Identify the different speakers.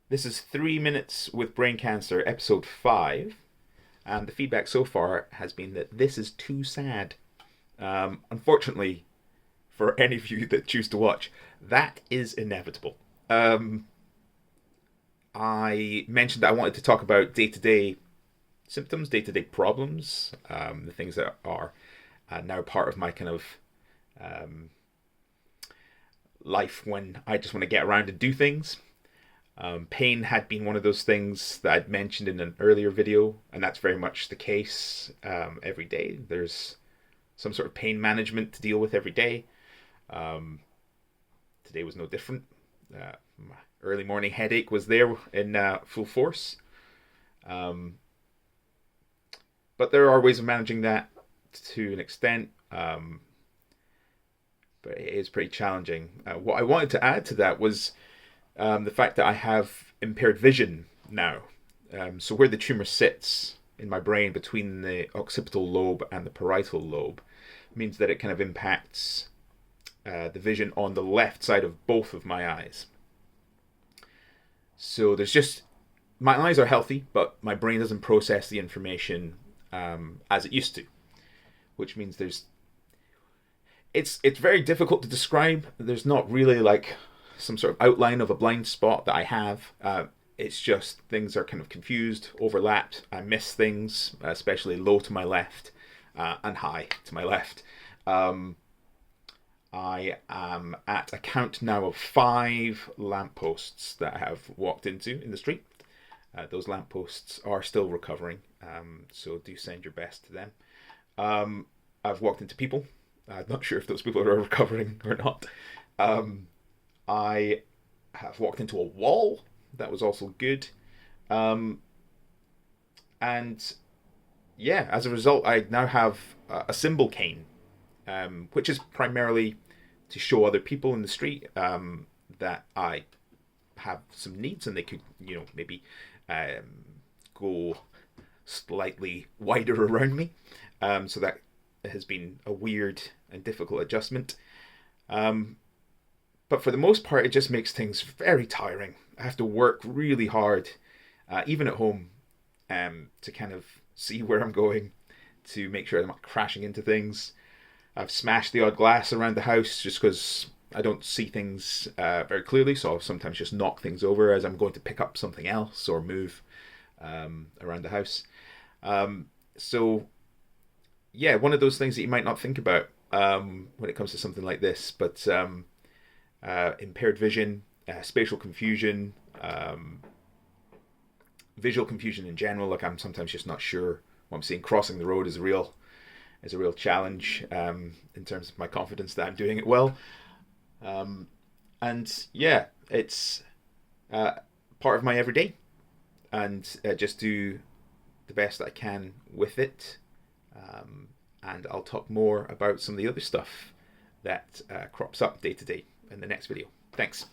Speaker 1: This is 3 Minutes with Brain Cancer, episode 5, and the feedback so far has been that this is too sad. Unfortunately, for any of you that choose to watch, that is inevitable. I mentioned that I wanted to talk about day to day symptoms, day to day problems, the things that are now part of my kind of um, life when I just want to get around and do things. Pain had been one of those things that I'd mentioned in an earlier video, and that's very much the case every day. There's some sort of pain management to deal with every day. Um, Today was no different. My early morning headache was there in full force. Um, but there are ways of managing that to an extent, but it is pretty challenging. What I wanted to add to that was the fact that I have impaired vision now. So where the tumor sits in my brain between the occipital lobe and the parietal lobe means that it kind of impacts the vision on the left side of both of my eyes. So there's just, my eyes are healthy, but my brain doesn't process the information as it used to, which means it's very difficult to describe. There's not really like some sort of outline of a blind spot that I have. It's just things are kind of confused, overlapped. I miss things, especially low to my left and high to my left. I am at a count now of 5 lampposts that I have walked into in the street. Those lampposts are still recovering, so do send your best to them. I've walked into people. I'm not sure if those people are recovering or not. I have walked into a wall. That was also good. And yeah, as a result, I now have a symbol cane, which is primarily to show other people in the street that I have some needs and they could, maybe go slightly wider around me. So that has been a weird and difficult adjustment. But for the most part, it just makes things very tiring. I have to work really hard, even at home, to kind of see where I'm going, to make sure I'm not crashing into things. I've smashed the odd glass around the house just because I don't see things very clearly, so I'll sometimes just knock things over as I'm going to pick up something else or move around the house. So, yeah, one of those things that you might not think about when it comes to something like this, but impaired vision, spatial confusion, visual confusion in general. Like I'm sometimes just not sure what I'm seeing. Crossing the road is a real challenge in terms of my confidence that I'm doing it well. And yeah, it's part of my everyday, and just do the best that I can with it. And I'll talk more about some of the other stuff that crops up day to day in the next video. Thanks.